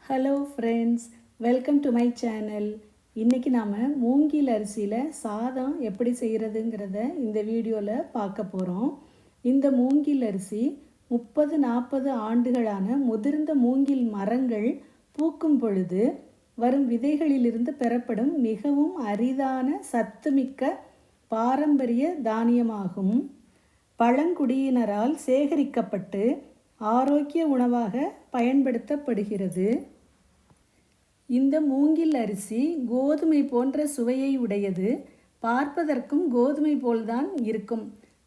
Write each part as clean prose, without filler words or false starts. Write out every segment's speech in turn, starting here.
Hello friends, welcome to my channel. இன்றைக்கி நாம் மூங்கில் அரிசியில் சாதம் எப்படி செய்கிறதுங்கிறத இந்த வீடியோவில் பார்க்க போகிறோம். இந்த மூங்கில் அரிசி 30-40 ஆண்டுகளான முதிர்ந்த மூங்கில் மரங்கள் பூக்கும் பொழுது வரும் விதைகளிலிருந்து பெறப்படும் மிகவும் அரிதான சத்துமிக்க பாரம்பரிய தானியமாகும். பழங்குடியினரால் சேகரிக்கப்பட்டு ஆரோக்கிய உணவாக பயன்படுத்தப்படுகிறது. இந்த மூங்கில் அரிசி கோதுமை போன்ற சுவையை உடையது. பார்ப்பதற்கும் கோதுமை போல்தான் இருக்கும்.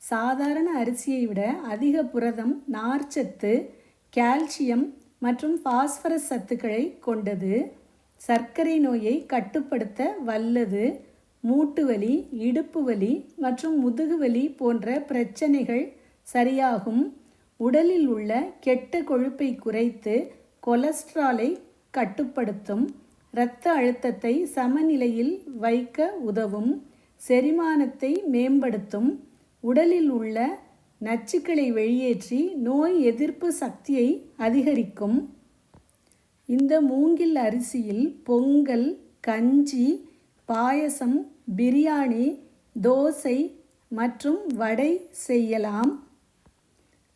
சாதாரண அரிசியை விட அதிக புரதம், நார்ச்சத்து, கால்சியம் மற்றும் பாஸ்பரஸ் சத்துக்களை கொண்டது. சர்க்கரை நோயை கட்டுப்படுத்த வல்லது. மூட்டு வலி, இடுப்பு வலி மற்றும் முதுகுவலி போன்ற பிரச்சனைகள் சரியாகும். உடலில் உள்ள கெட்ட கொழுப்பை குறைத்து கொலஸ்ட்ராலை கட்டுப்படுத்தும். இரத்த அழுத்தத்தை சமநிலையில் வைக்க உதவும். செரிமானத்தை மேம்படுத்தும். உடலில் உள்ள நச்சுக்களை வெளியேற்றி நோய் எதிர்ப்பு சக்தியை அதிகரிக்கும். இந்த மூங்கில் அரிசியில் பொங்கல், கஞ்சி, பாயசம், பிரியாணி, தோசை மற்றும் வடை செய்யலாம்.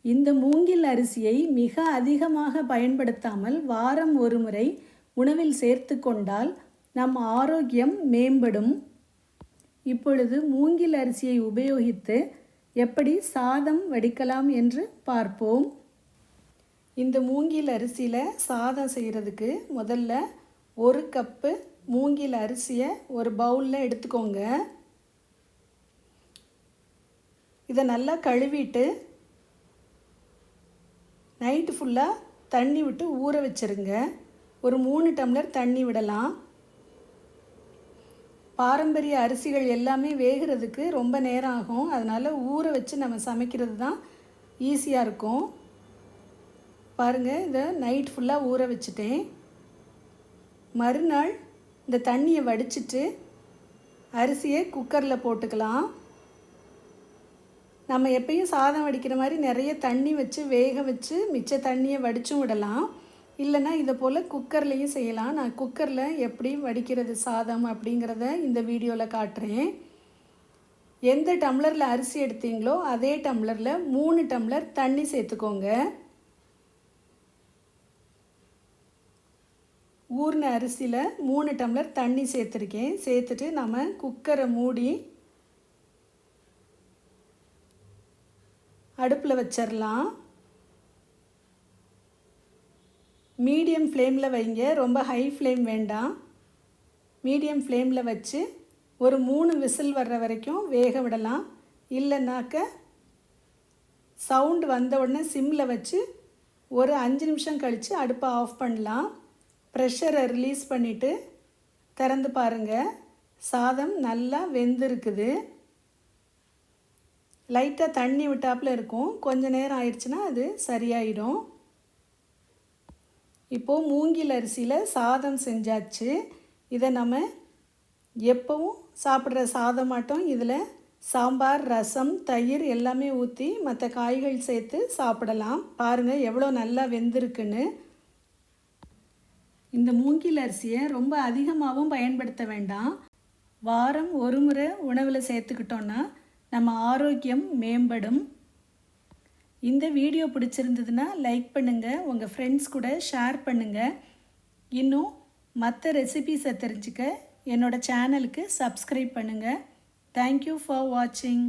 இந்த மூங்கில் அரிசியை மிக அதிகமாக பயன்படுத்தாமல் வாரம் ஒரு முறை உணவில் சேர்த்து கொண்டால் நம் ஆரோக்கியம் மேம்படும். இப்பொழுது மூங்கில் அரிசியை உபயோகித்து எப்படி சாதம் வடிக்கலாம் என்று பார்ப்போம். இந்த மூங்கில் அரிசியில் சாதம் செய்கிறதுக்கு முதல்ல 1 கப்பு மூங்கில் அரிசியை ஒரு பவுலில் எடுத்துக்கோங்க. இதை நல்லா கழுவிட்டு நைட்டு ஃபுல்லாக தண்ணி விட்டு ஊற வச்சுருங்க. ஒரு 3 டம்ளர் தண்ணி விடலாம். பாரம்பரிய அரிசிகள் எல்லாமே வேகிறதுக்கு ரொம்ப நேரம் ஆகும். அதனால் ஊற வச்சு நம்ம சமைக்கிறது தான் ஈஸியாக இருக்கும். பாருங்கள், இதை நைட் ஃபுல்லாக ஊற வச்சுட்டேன். மறுநாள் இந்த தண்ணியை வடிச்சிட்டு அரிசியை குக்கரில் போட்டுக்கலாம். நம்ம எப்பயும் சாதம் வடிக்கிற மாதிரி நிறைய தண்ணி வச்சு வேக வச்சு மிச்ச தண்ணியை வடிச்சும் விடலாம். இல்லைன்னா இதை போல் குக்கர்லேயும் செய்யலாம். நான் குக்கரில் எப்படி வடிக்கிறது சாதம் அப்படிங்கிறத இந்த வீடியோவில் காட்டுறேன். எந்த டம்ளரில் அரிசி எடுத்தீங்களோ அதே டம்ளரில் 3 டம்ளர் தண்ணி சேர்த்துக்கோங்க. ஊறின அரிசியில் 3 டம்ளர் தண்ணி சேர்த்துருக்கேன். சேர்த்துட்டு நம்ம குக்கரை மூடி அடுப்பில் வச்சிடலாம். மீடியம் ஃப்ளேமில் வைங்க, ரொம்ப ஹை ஃப்ளேம் வேண்டாம். மீடியம் ஃப்ளேமில் வச்சு ஒரு 3 விசில் வர்ற வரைக்கும் வேக விடலாம். இல்லைனாக்க சவுண்டு வந்த உடனே சிம்மில் வச்சு ஒரு 5 நிமிஷம் கழித்து அடுப்பை ஆஃப் பண்ணலாம். ப்ரெஷரை ரிலீஸ் பண்ணிவிட்டு திறந்து பாருங்கள். சாதம் நல்லா வெந்திருக்குது. லைட்டாக தண்ணி விட்டாப்பில் இருக்கும். கொஞ்சம் நேரம் ஆயிடுச்சுன்னா அது சரியாயிடும். இப்போது மூங்கில் அரிசியில் சாதம் செஞ்சாச்சு. இதை நம்ம எப்பவும் சாப்பிட்ற சாதமாட்டம் இதில் சாம்பார், ரசம், தயிர் எல்லாமே ஊற்றி மற்ற காய்கள் சேர்த்து சாப்பிடலாம். பாருங்கள் எவ்வளோ நல்லா வெந்திருக்குன்னு. இந்த மூங்கில் அரிசியை ரொம்ப அதிகமாகவும் பயன்படுத்த வேண்டாம். வாரம் ஒரு முறை உணவில் சேர்த்துக்கிட்டோன்னா நம்ம ஆரோக்கியம் மேம்படும். இந்த வீடியோ பிடிச்சிருந்ததுன்னா லைக் பண்ணுங்கள், உங்கள் ஃப்ரெண்ட்ஸ் கூட ஷேர் பண்ணுங்கள். இன்னும் மற்ற ரெசிபீஸை தெரிஞ்சுக்க என்னோடய சேனலுக்கு சப்ஸ்கிரைப் பண்ணுங்கள். தேங்க்யூ ஃபார் வாட்சிங்.